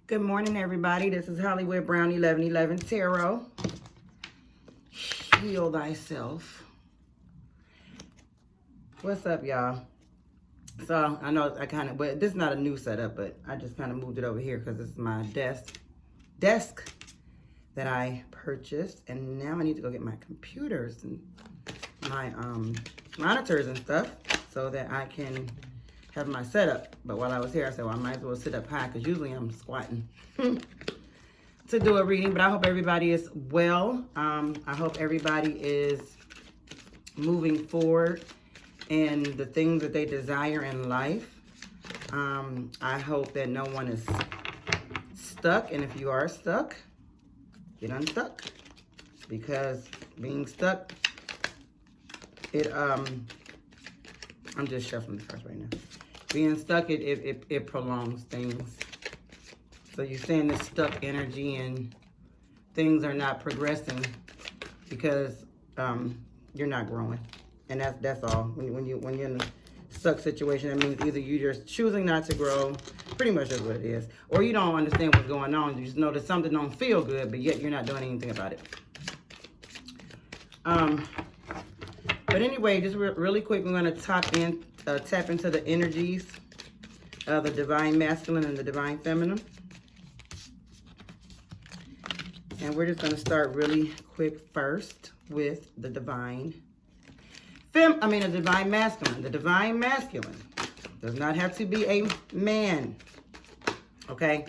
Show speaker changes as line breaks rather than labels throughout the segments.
Good morning, everybody. This is Hollywood Brown 1111 Tarot. Heal thyself. What's up, y'all? So, I know but this is not a new setup, but I just kind of moved it over here because it's my desk that I purchased. And now I need to go get my computers and my monitors and stuff so that I can have my setup. But while I was here, I said, well, I might as well sit up high because usually I'm squatting to do a reading. But I hope everybody is well. I hope everybody is moving forward in the things that they desire in life. I hope that no one is stuck. And if you are stuck, get unstuck. Because being stuck, I'm just shuffling the cards right now. Being stuck, it prolongs things. So you stay in this stuck energy and things are not progressing because you're not growing. And that's all. When you're in a stuck situation, that means either you're just choosing not to grow, pretty much that's what it is, or you don't understand what's going on. You just know that something don't feel good, but yet you're not doing anything about it. But anyway, just really quick, we're going to tap into the energies of the divine masculine and the divine feminine. And we're just going to start really quick first with the divine divine masculine. The divine masculine does not have to be a man. Okay?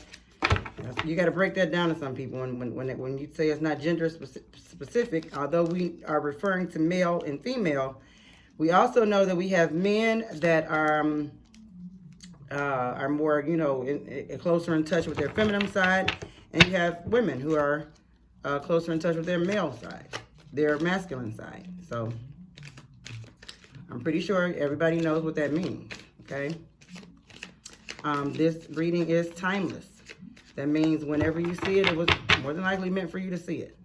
You got to break that down to some people when you say it's not gender specific, although we are referring to male and female. We also know that we have men that are more, closer in touch with their feminine side, and you have women who are closer in touch with their male side, their masculine side. So I'm pretty sure everybody knows what that means, okay? This reading is timeless. That means whenever you see it, it was more than likely meant for you to see it.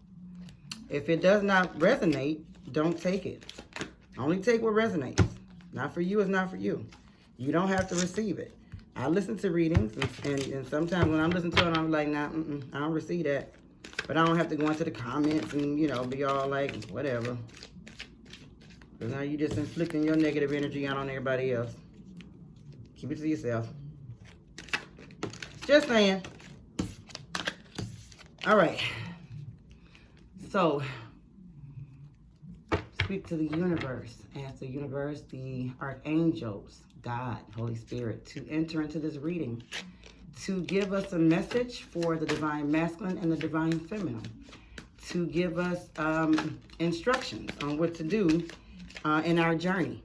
If it does not resonate, don't take it. Only take what resonates. Not for you is not for you. You don't have to receive it. I listen to readings, and sometimes when I'm listening to it, I'm like, nah, I don't receive that. But I don't have to go into the comments and, be all like, whatever. Because now you're just inflicting your negative energy out on everybody else. Keep it to yourself. Just saying. All right. So, speak to the universe. Ask the universe, the archangels, God, Holy Spirit, to enter into this reading, to give us a message for the divine masculine and the divine feminine, to give us instructions on what to do in our journey.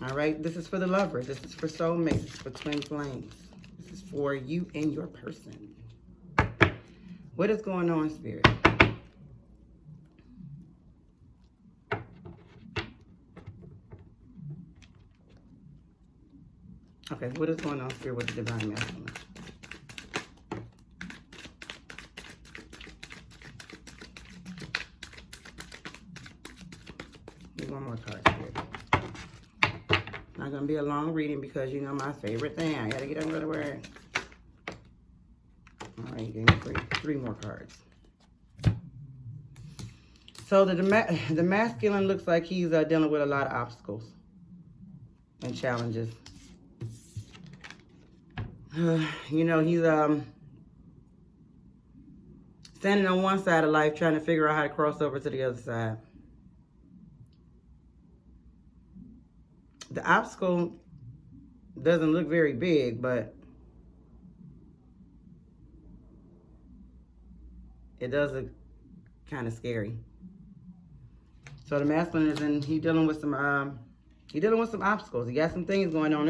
All right, this is for the lovers. This is for soulmates. This is for twin flames. This is for you and your person. What is going on, Spirit? Okay, what is going on, Spirit, with the divine masculine? One more card, Spirit. Not going to be a long reading because you know my favorite thing. I got to get over the word. All right, you gave me three more cards. So the masculine looks like he's dealing with a lot of obstacles and challenges. He's standing on one side of life trying to figure out how to cross over to the other side. The obstacle doesn't look very big, but it does look kind of scary. So the masculine is he's dealing with some obstacles. He got some things going on.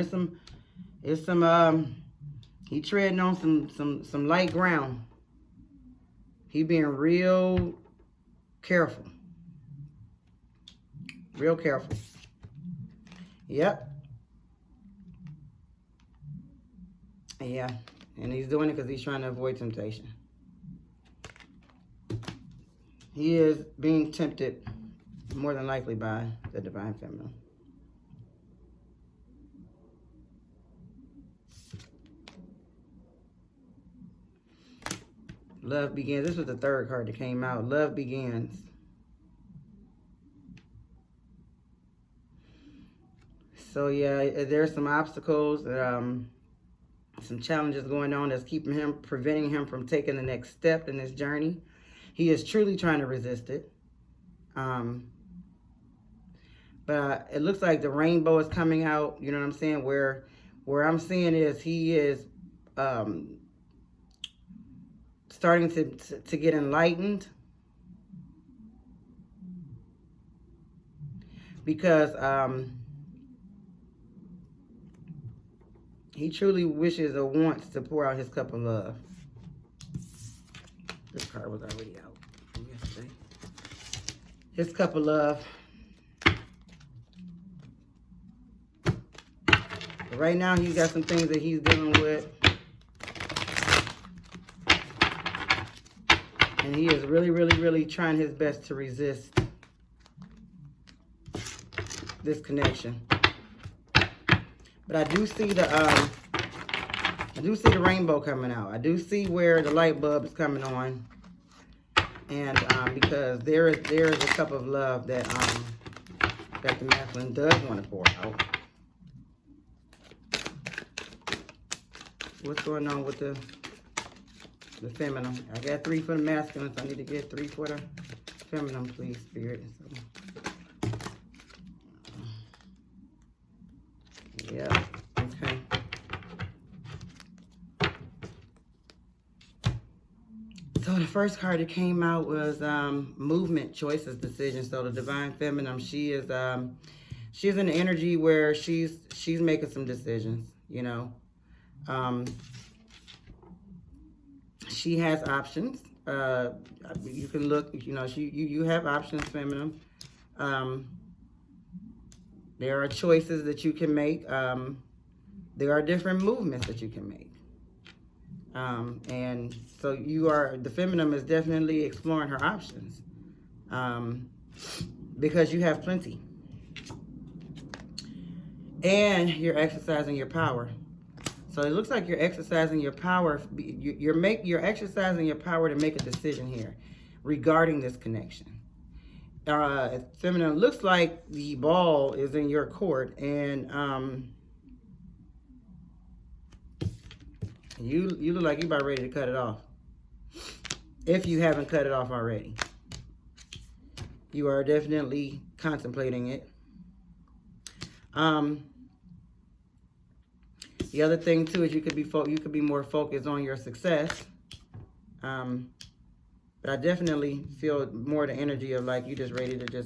He treading on some light ground. He being real careful. Real careful. Yep. Yeah. And he's doing it because he's trying to avoid temptation. He is being tempted more than likely by the divine feminine. Love begins. This was the third card that came out. Love begins. So yeah, there's some obstacles, some challenges going on that's preventing him from taking the next step in this journey. He is truly trying to resist it. But it looks like the rainbow is coming out. You know what I'm saying? Where I'm seeing is he is starting to get enlightened, because he truly wishes or wants to pour out his cup of love. This card was already out from yesterday. His cup of love. But right now, he's got some things that he's dealing with. And he is really, really, really trying his best to resist this connection. But I do see the rainbow coming out. I do see where the light bulb is coming on, and because there is a cup of love that the masculine does want to pour out. What's going on with the feminine? I got 3 for the masculine, so I need to get 3 for the feminine, please, Spirit. Yeah, okay. So the first card that came out was movement, choices, decisions. So the divine feminine, she is she's in the energy where she's making some decisions, you know. She has options. You can look, you know, you have options, feminine. There are choices that you can make. There are different movements that you can make. And so the feminine is definitely exploring her options. Because you have plenty. And you're exercising your power. So it looks like you're exercising your power. You're exercising your power to make a decision here regarding this connection. Feminine, looks like the ball is in your court, and you look like you're about ready to cut it off. If you haven't cut it off already, you are definitely contemplating it. The other thing too is you could be more focused on your success. But I definitely feel more the energy of like you just ready to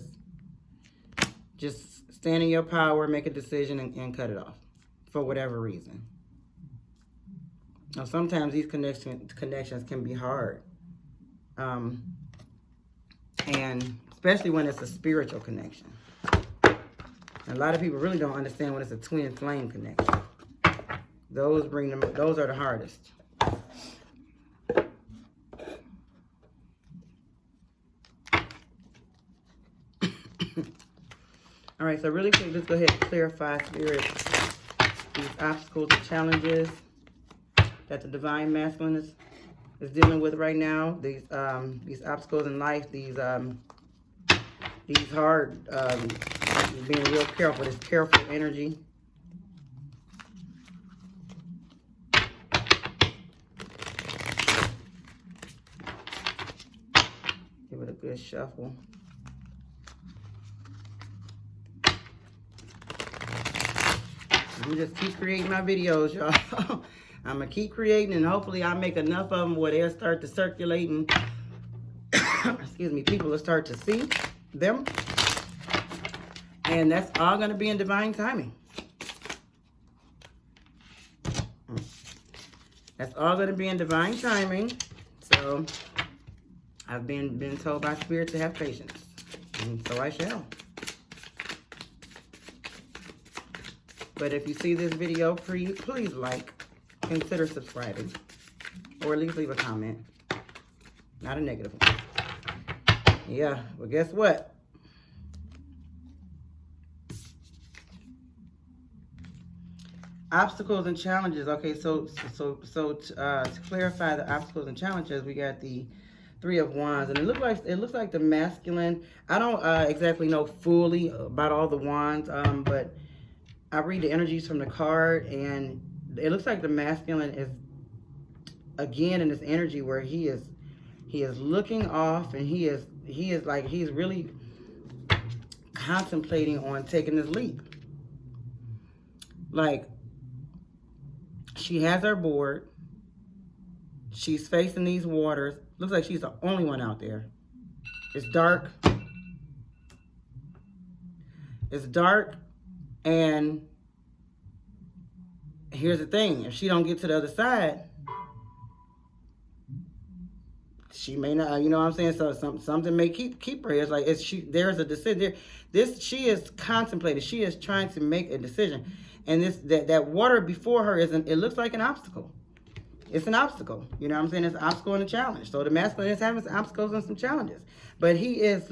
just stand in your power, make a decision, and cut it off for whatever reason. Now, sometimes these connections can be hard. And especially when it's a spiritual connection. And a lot of people really don't understand when it's a twin flame connection. Those are the hardest. All right, so really quick, let's go ahead and clarify, Spirit, these obstacles and challenges that the divine masculine is dealing with right now. These obstacles in life, these hard, being real careful, this careful energy. Give it a good shuffle. I'm just keep creating my videos, y'all. I'm going to keep creating, and hopefully I make enough of them where they'll start to circulate and, excuse me, people will start to see them. And that's all going to be in divine timing. That's all going to be in divine timing. So I've been told by Spirit to have patience. And so I shall. But if you see this video, please like, consider subscribing, or at least leave a comment. Not a negative one. Yeah, well, guess what? Obstacles and challenges. Okay, so to clarify the obstacles and challenges, we got the Three of Wands, and it looks like the masculine. I don't exactly know fully about all the wands, but I read the energies from the card, and it looks like the masculine is again in this energy where he is looking off, and he is he's really contemplating on taking this leap. Like, she has her board. She's facing these waters. Looks like she's the only one out there. It's dark. It's dark, and here's the thing: if she don't get to the other side, she may not. You know what I'm saying? So something may keep her. It's like there's a decision. She is contemplating. She is trying to make a decision, and that water before her it looks like an obstacle. It's an obstacle. You know what I'm saying? It's an obstacle and a challenge. So the masculine is having some obstacles and some challenges. But he is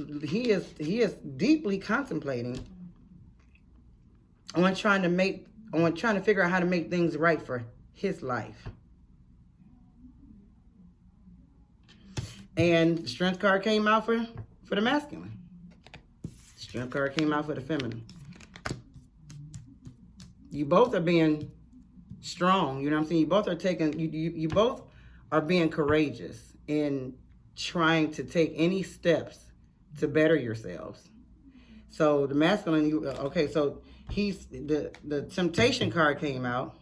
deeply contemplating on trying to figure out how to make things right for his life. And the Strength card came out for the masculine. The Strength card came out for the feminine. You both are being strong, you know what I'm saying? You both are taking, you both are being courageous in trying to take any steps to better yourselves. So the masculine, okay, so he's, the Temptation card came out,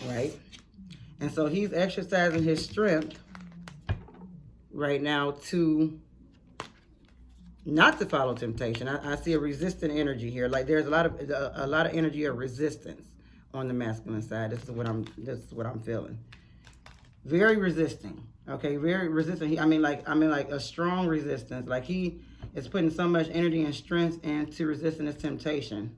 right? And so he's exercising his strength right now to not to follow temptation. I see a resistant energy here. Like there's a lot of energy of resistance on the masculine side. This is what I'm feeling. Very resisting. Okay, very resistant. I mean like a strong resistance. Like he is putting so much energy and strength into resisting this temptation.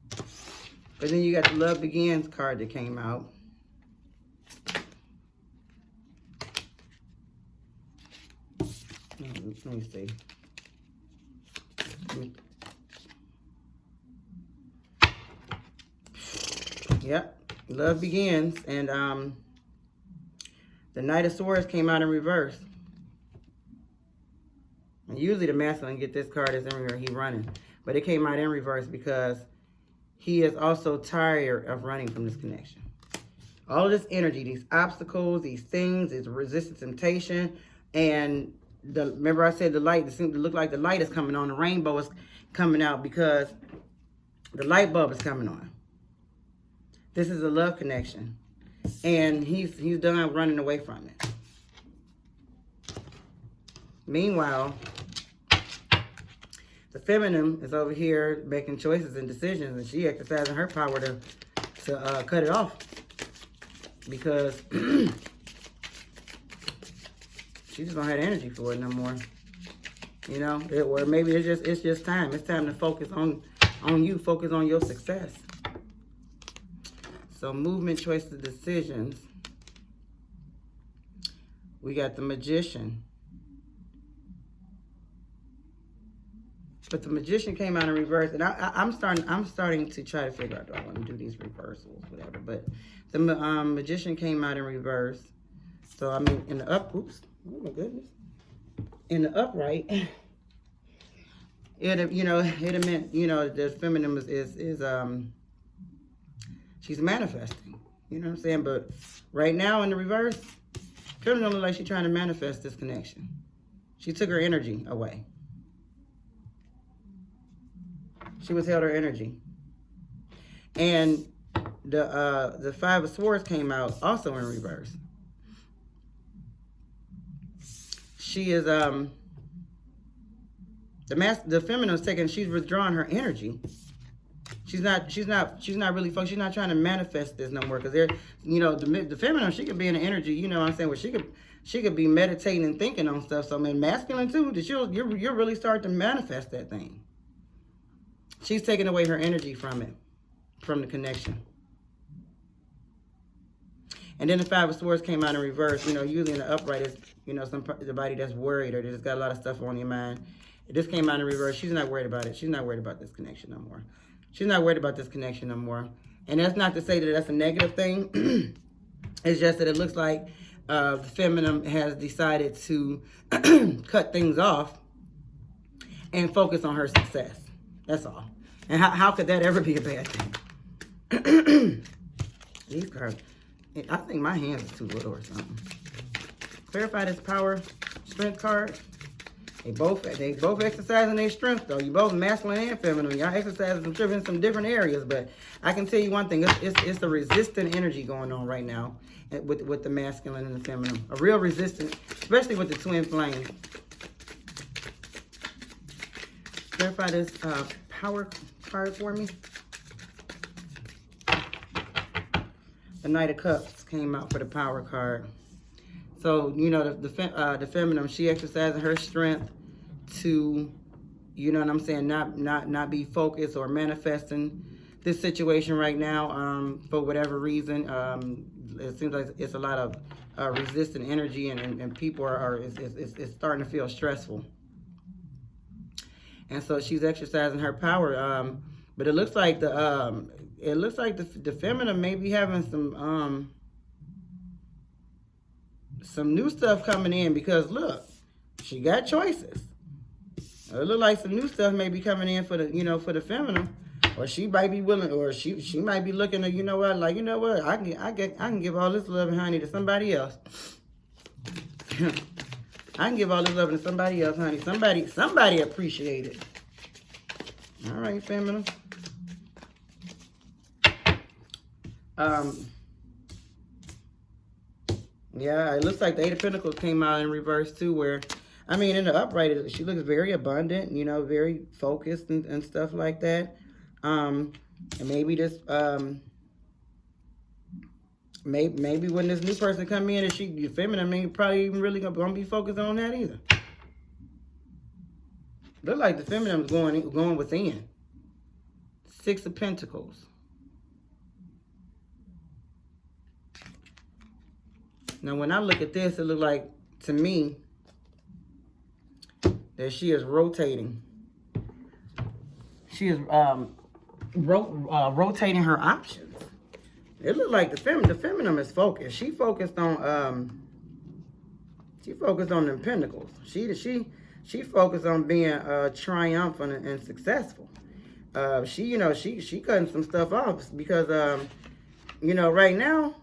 But then you got the Love Begins card that came out. Let me see. Yep, Love Begins, and the Knight of Swords came out in reverse. And usually the masculine get this card as in reverse, he running, but it came out in reverse because he is also tired of running from this connection. All of this energy, these obstacles, these things, is resistant temptation, and remember I said the light, it seems to look like the light is coming on, the rainbow is coming out because the light bulb is coming on. This is a love connection, and he's done running away from it. Meanwhile, the feminine is over here making choices and decisions, and she exercising her power to cut it off because she just don't have energy for it no more. You know, or maybe it's just time. It's time to focus on you, focus on your success. So movement, choices, decisions. We got the Magician. But the Magician came out in reverse, and I'm starting to try to figure out, do I want to do these reversals, whatever. But the Magician came out in reverse. So I mean, in the oops, oh my goodness, in the upright, it have meant the feminine is she's manifesting. You know what I'm saying? But right now in the reverse, feminine don't look like she's trying to manifest this connection. She took her energy away. She withheld her energy. And the Five of Swords came out also in reverse. She is the feminine is taking, she's withdrawing her energy. She's not really focused. She's not trying to manifest this no more, because the feminine, she could be in the energy, you know what I'm saying, where she could be meditating and thinking on stuff. So I mean, masculine too, that you're really starting to manifest that thing. She's taking away her energy from it, from the connection. And then the Five of Swords came out in reverse. Usually in the upright is, somebody that's worried or just got a lot of stuff on your mind. This came out in reverse. She's not worried about it. She's not worried about this connection no more. She's not worried about this connection no more. And that's not to say that that's a negative thing. It's just that it looks like the feminine has decided to cut things off and focus on her success. That's all. And how could that ever be a bad thing? These cards, I think my hands are too little or something. Clarify this power strength card. They both exercising their strength though. You both masculine and feminine. Y'all exercising some strength in some different areas, but I can tell you one thing: it's a resistant energy going on right now with the masculine and the feminine. A real resistance, especially with the twin flame. Clarify this power card for me. The Knight of Cups came out for the power card. So, you know, the feminine, she exercising her strength to, you know what I'm saying, not be focused or manifesting this situation right now for whatever reason. It seems like it's a lot of resistant energy and people it's starting to feel stressful. And so she's exercising her power. But it looks like the feminine may be having some new stuff coming in, because look, she got choices. It look like some new stuff may be coming in for the feminine, or she might be willing, or she might be looking at, I can give all this love and honey to somebody else. I can give all this love to somebody else, honey. Somebody appreciate it. All right, feminine. Yeah, it looks like the Eight of Pentacles came out in reverse too, where, I mean, in the upright, she looks very abundant, very focused and stuff like that. And maybe this, maybe when this new person come in, and she feminine, ain't probably even really gonna be focused on that either. Look like the feminine is going within. Six of Pentacles. Now, when I look at this, it looks like, to me, that she is rotating. She is rotating her options. It looks like the feminine is focused. She focused on them pentacles. She focused on being triumphant and successful. She cutting some stuff off because right now,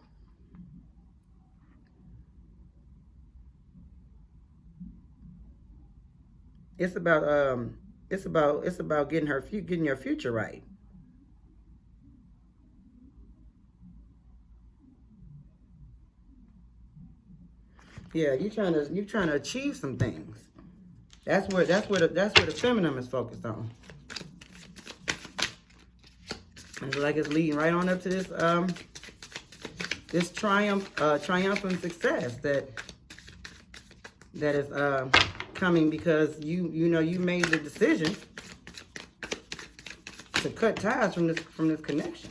it's about getting your future right. Yeah, you're trying to achieve some things. That's where the feminine is focused on. And it's like it's leading right on up to this triumphant success that is coming, because you made the decision to cut ties from this connection.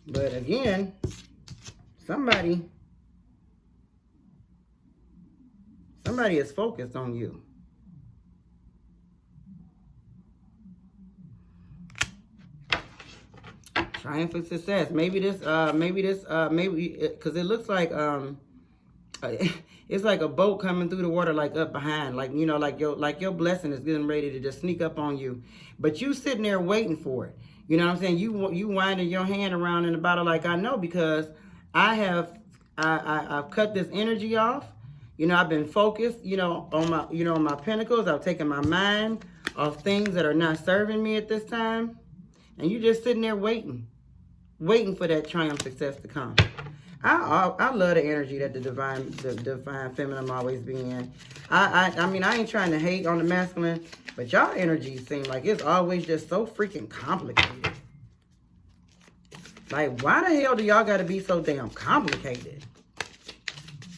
But again, somebody is focused on you. Triumphant success. Maybe because it looks like it's like a boat coming through the water, like up behind, like your blessing is getting ready to just sneak up on you, but you sitting there waiting for it. You know what I'm saying? You winding your hand around in the bottle, like, I know, because I've cut this energy off. I've been focused, on my pentacles. I've taken my mind off things that are not serving me at this time, and you just sitting there waiting for that triumph success to come. I love the energy that the divine feminine always be in. I mean, I ain't trying to hate on the masculine, but y'all energy seem like it's always just so freaking complicated. Like, why the hell do y'all got to be so damn complicated?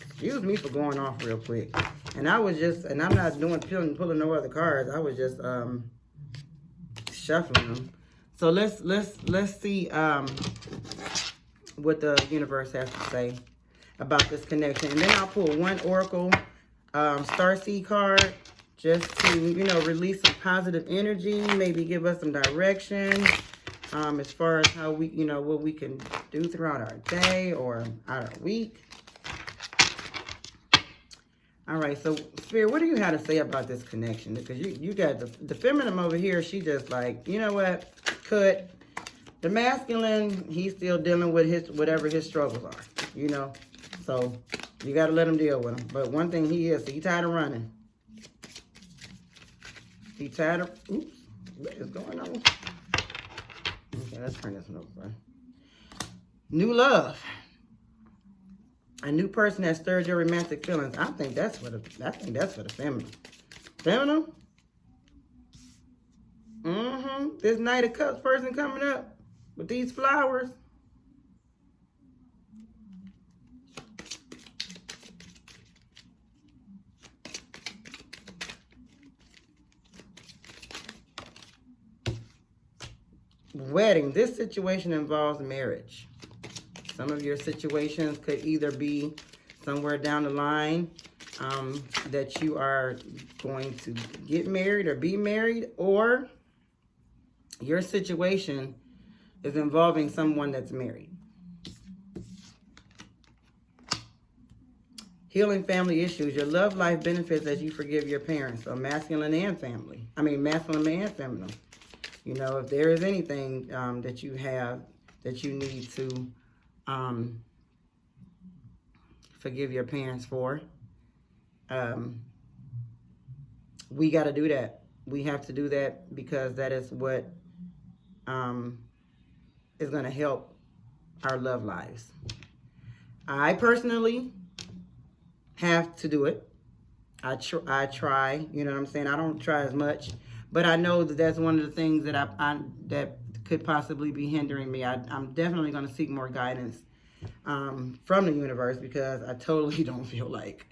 Excuse me for going off real quick. And I'm not pulling no other cards. I was just shuffling them. So let's see what the universe has to say about this connection. And then I'll pull one oracle Starseed card, just to, you know, release some positive energy, maybe give us some direction as far as how we, you know, what we can do throughout our day or our week. All right, so Spirit, what do you have to say about this connection? Because you got the feminine over here, she just like, you know what, cut. The masculine, he's still dealing with his whatever his struggles are, you know. So you got to let him deal with them. But one thing he tired of running. He tired of, oops, what is going on? Okay, let's turn this one over. New love. A new person that stirred your romantic feelings. I think that's for the feminine. Feminine? This Knight of Cups person coming up with these flowers. Wedding. This situation involves marriage. Some of your situations could either be somewhere down the line that you are going to get married or be married, or your situation is involving someone that's married. Healing family issues. Your love life benefits as you forgive your parents. So masculine and family. Masculine and feminine. You know, if there is anything that you have that you need to forgive your parents for, we got to do that. We have to do that because that is what is going to help our love lives. I personally have to do it. I try, you know what I'm saying? I don't try as much, but I know that that's one of the things that that could possibly be hindering me. I'm definitely going to seek more guidance from the universe, because I totally don't feel like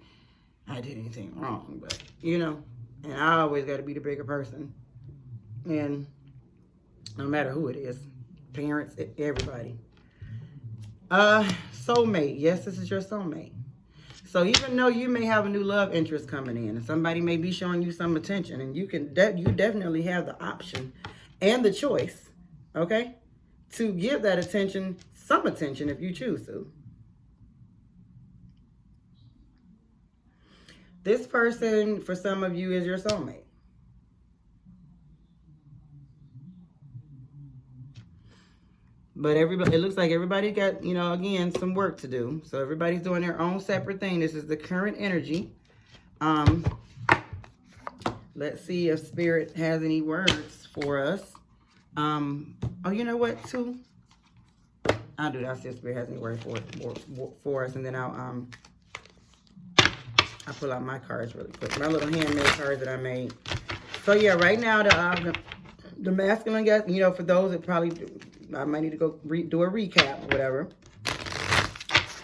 I did anything wrong, but you know, and I always got to be the bigger person, and no matter who it is, parents, everybody. Soulmate. Yes, this is your soulmate. So even though you may have a new love interest coming in, and somebody may be showing you some attention, and you definitely have the option and the choice, okay, to give that attention some attention if you choose to. This person, for some of you, is your soulmate. But everybody, it looks like everybody got, you know, again, some work to do. So everybody's doing their own separate thing. This is the current energy. Let's see if Spirit has any words for us. Oh, you know what, too? I'll do that. I'll see if Spirit has any words for us, and then I'll pull out my cards really quick. My little handmade cards that I made. So yeah, right now the masculine guy, you know, for those that probably I might need to go do a recap or whatever.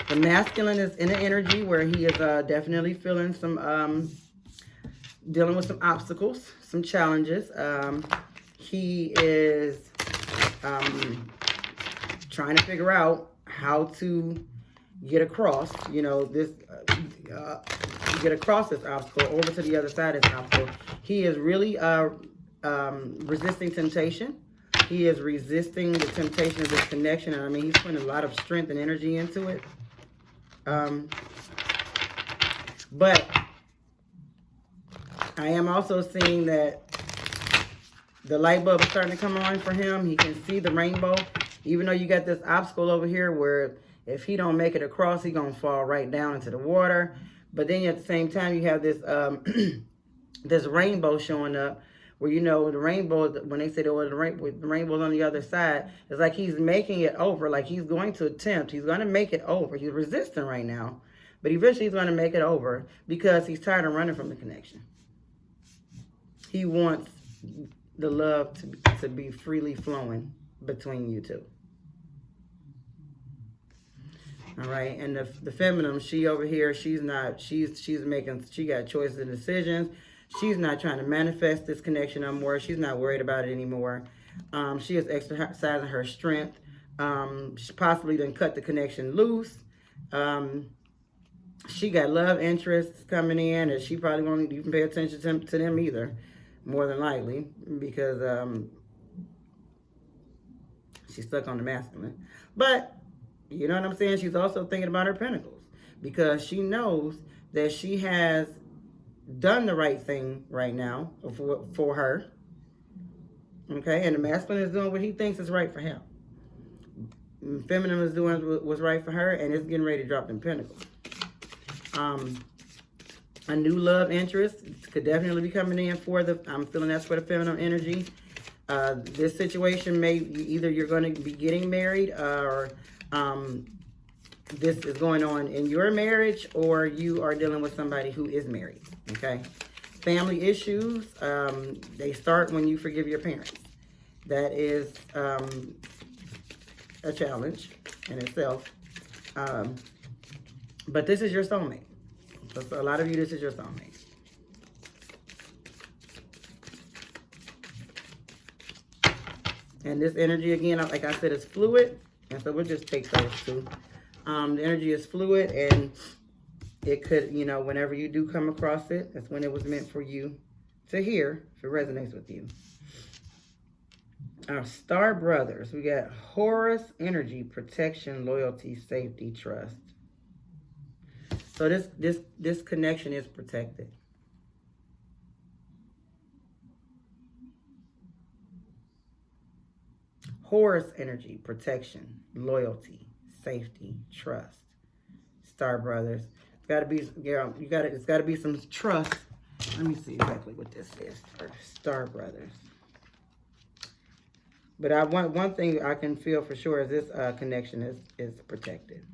The masculine is in an energy where he is definitely feeling some, dealing with some obstacles, some challenges. He is trying to figure out how to get across, you know, this, get across this obstacle over to the other side of this obstacle. He is really resisting temptation. He is resisting the temptation of this connection. And I mean, he's putting a lot of strength and energy into it. But I am also seeing that the light bulb is starting to come on for him. He can see the rainbow. Even though you got this obstacle over here where if he don't make it across, he's going to fall right down into the water. But then at the same time, you have this this rainbow showing up. Where, you know, the rainbow, when they say the rainbow's on the other side, it's like he's making it over, like he's going to attempt. He's going to make it over. He's resisting right now, but eventually he's going to make it over because he's tired of running from the connection. He wants the love to be freely flowing between you two. All right, and the feminine, she over here, she got choices and decisions. She's not trying to manifest this connection no more. She's not worried about it anymore. She is exercising her strength. She possibly done cut the connection loose. she got love interests coming in, and she probably won't even pay attention to them either, more than likely, because she's stuck on the masculine. But you know what I'm saying? She's also thinking about her pentacles, because she knows that she has done the right thing right now for her. Okay, and the masculine is doing what he thinks is right for him. Feminine is doing what's right for her, and it's getting ready to drop them pentacles. A new love interest could definitely be coming in for I'm feeling that's for the feminine energy. This situation may, either you're going to be getting married, or this is going on in your marriage, or you are dealing with somebody who is married, okay? Family issues, they start when you forgive your parents. That is a challenge in itself. But this is your soulmate. So a lot of you, this is your soulmate. And this energy, again, like I said, is fluid. And so we'll just take those two. The energy is fluid, and it could, you know, whenever you do come across it, that's when it was meant for you to hear, if it resonates with you. Our star brothers, we got Horus energy, protection, loyalty, safety, trust. So this connection is protected. Horus energy, protection, loyalty, safety, trust. Star brothers. It's gotta be, it's gotta be some trust. Let me see exactly what this is. Star brothers. But one thing I can feel for sure is this connection is protected.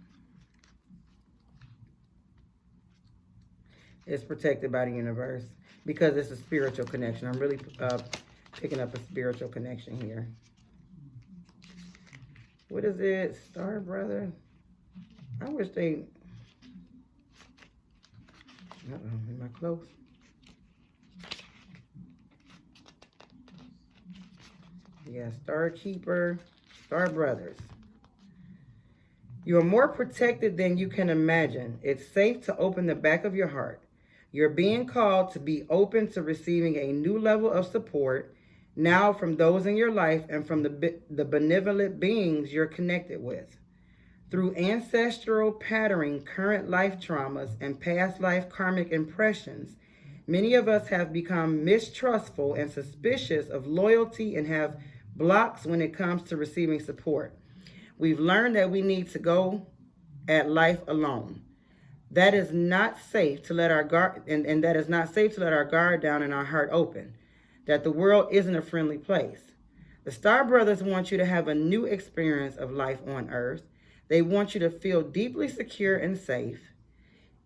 It's protected by the universe because it's a spiritual connection. I'm really picking up a spiritual connection here. What is it? Star brother? I wish they... Am I close? Yeah, Star Keeper, Star Brothers. You are more protected than you can imagine. It's safe to open the back of your heart. You're being called to be open to receiving a new level of support now from those in your life and from the benevolent beings you're connected with. Through ancestral patterning, current life traumas, and past life karmic impressions, many of us have become mistrustful and suspicious of loyalty and have blocks when it comes to receiving support. We've learned that we need to go at life alone. That is not safe to let our guard, and that is not safe to let our guard down and our heart open. That the world isn't a friendly place. The Star Brothers want you to have a new experience of life on Earth. They want you to feel deeply secure and safe,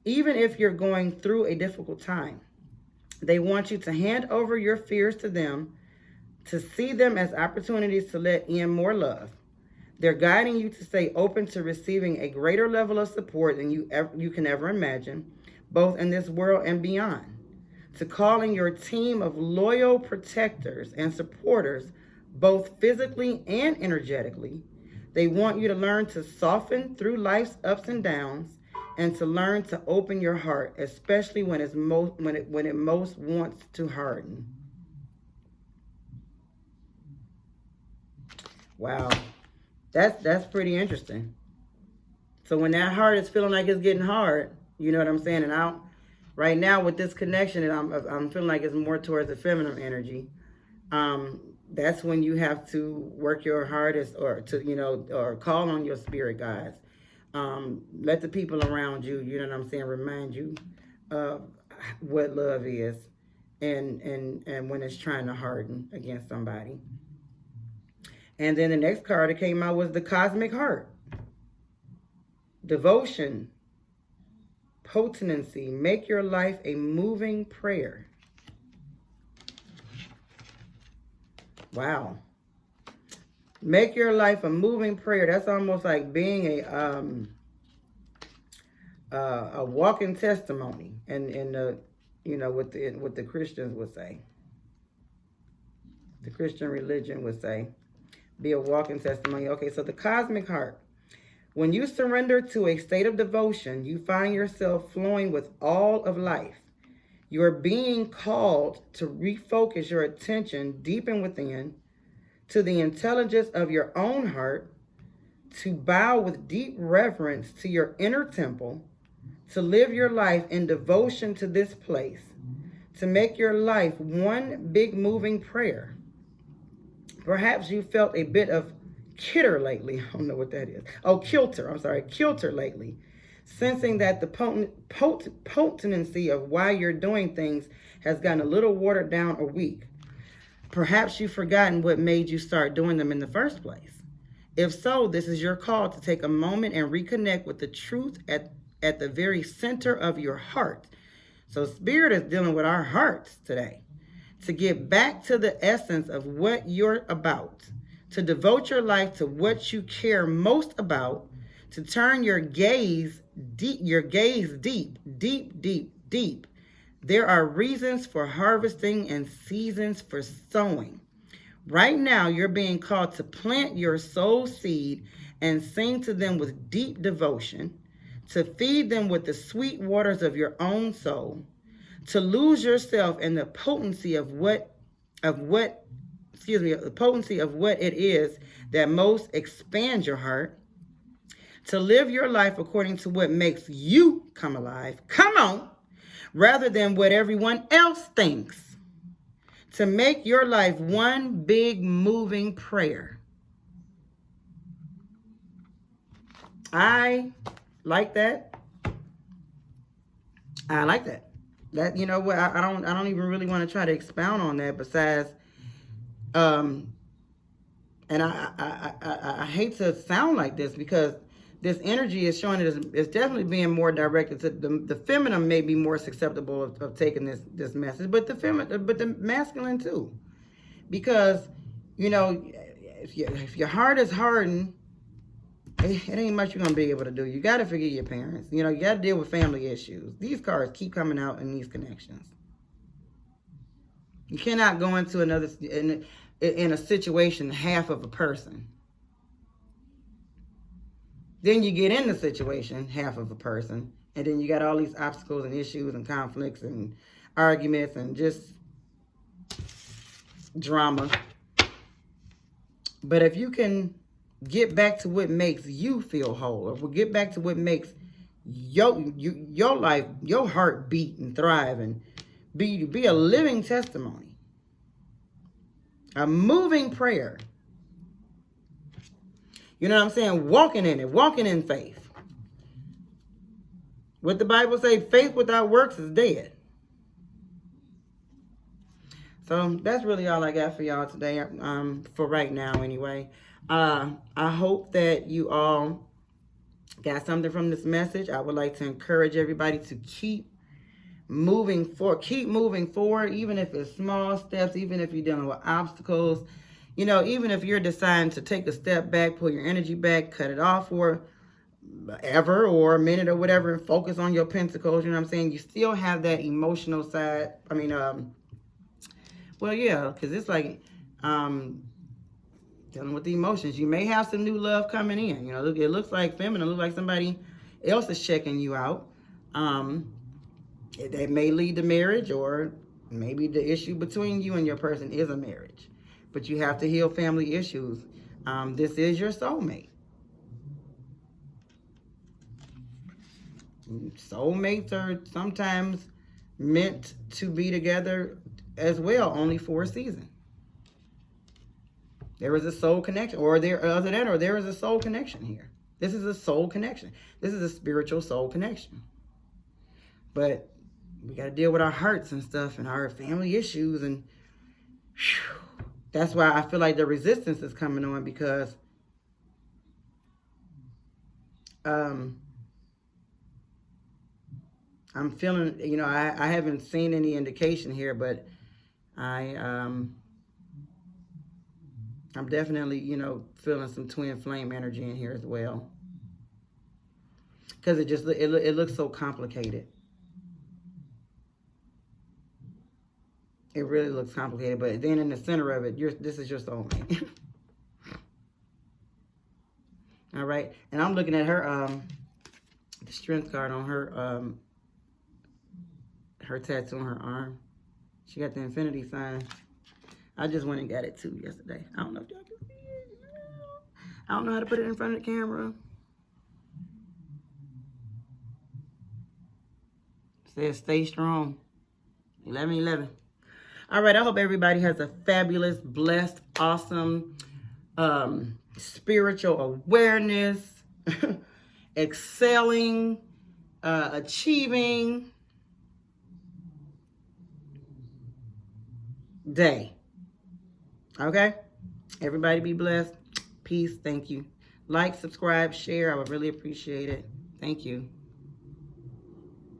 even if you're going through a difficult time. They want you to hand over your fears to them, to see them as opportunities to let in more love. They're guiding you to stay open to receiving a greater level of support than you can ever imagine, both in this world and beyond. To calling your team of loyal protectors and supporters, both physically and energetically. They want you to learn to soften through life's ups and downs, and to learn to open your heart, especially when it most wants to harden. Wow, that's pretty interesting. So when that heart is feeling like it's getting hard, you know what I'm saying? And right now with this connection, and I'm feeling like it's more towards the feminine energy. That's when you have to work your hardest, or call on your spirit guides. Let the people around you, you know what I'm saying, remind you of what love is, and when it's trying to harden against somebody. And then the next card that came out was the Cosmic Heart. Devotion, potency, make your life a moving prayer. Wow. Make your life a moving prayer. That's almost like being a walking testimony, and what the Christians would say. The Christian religion would say, be a walking testimony. Okay, so the Cosmic Heart. When you surrender to a state of devotion, you find yourself flowing with all of life. You are being called to refocus your attention deep and within to the intelligence of your own heart, to bow with deep reverence to your inner temple, to live your life in devotion to this place, to make your life one big moving prayer. Perhaps you felt a bit of kitter lately. I don't know what that is. Oh, kilter lately. Sensing that the potency of why you're doing things has gotten a little watered down or weak. Perhaps you've forgotten what made you start doing them in the first place. If so, this is your call to take a moment and reconnect with the truth at the very center of your heart. So Spirit is dealing with our hearts today. To get back to the essence of what you're about, to devote your life to what you care most about, to turn your gaze deep. There are reasons for harvesting and seasons for sowing. Right now, you're being called to plant your soul seed and sing to them with deep devotion, to feed them with the sweet waters of your own soul, to lose yourself in the potency of what it is that most expands your heart, to live your life according to what makes you come alive. Come on. Rather than what everyone else thinks. To make your life one big moving prayer. I like that. I like that. That, you know what, I don't even really want to try to expound on that besides and I hate to sound like this because this energy is showing it's definitely being more directed to the feminine may be more susceptible of taking this message, but the masculine too. Because, you know, if your heart is hardened, it ain't much you're going to be able to do. You got to forgive your parents. You know, you got to deal with family issues. These cards keep coming out in these connections. You cannot go into another, in a situation, half of a person. Then you get in the situation, half of a person. And then you got all these obstacles and issues and conflicts and arguments and just drama. But if you can get back to what makes you feel whole, or get back to what makes your life, your heart beat and thrive and be a living testimony, a moving prayer. You know what I'm saying? Walking in it, walking in faith. What the Bible say, faith without works is dead. So that's really all I got for y'all today, for right now anyway. I hope that you all got something from this message. I would like to encourage everybody to keep moving forward, even if it's small steps, even if you're dealing with obstacles, you know, even if you're deciding to take a step back, pull your energy back, cut it off for ever or a minute or whatever, and focus on your pentacles. You know what I'm saying? You still have that emotional side. I mean, well, yeah, because it's like dealing with the emotions. You may have some new love coming in. You know, it looks like feminine. It looks like somebody else is checking you out. It may lead to marriage, or maybe the issue between you and your person is a marriage. But you have to heal family issues. This is your soulmate. Soulmates are sometimes meant to be together as well, only for a season. There is a soul connection, or there is a soul connection here. This is a soul connection. This is a spiritual soul connection. But we got to deal with our hearts and stuff and our family issues, and that's why I feel like the resistance is coming on, because I'm feeling, you know, I haven't seen any indication here, but I'm definitely, you know, feeling some twin flame energy in here as well, because it looks so complicated. It really looks complicated, but then in the center of it, this is your soulmate. All right. And I'm looking at her the strength card on her tattoo on her arm. She got the infinity sign. I just went and got it too yesterday. I don't know if y'all can see it. I don't know how to put it in front of the camera. It says stay strong. 11/11. All right. I hope everybody has a fabulous, blessed, awesome, spiritual awareness, excelling, achieving day. Okay? Everybody be blessed. Peace. Thank you. Like, subscribe, share. I would really appreciate it. Thank you.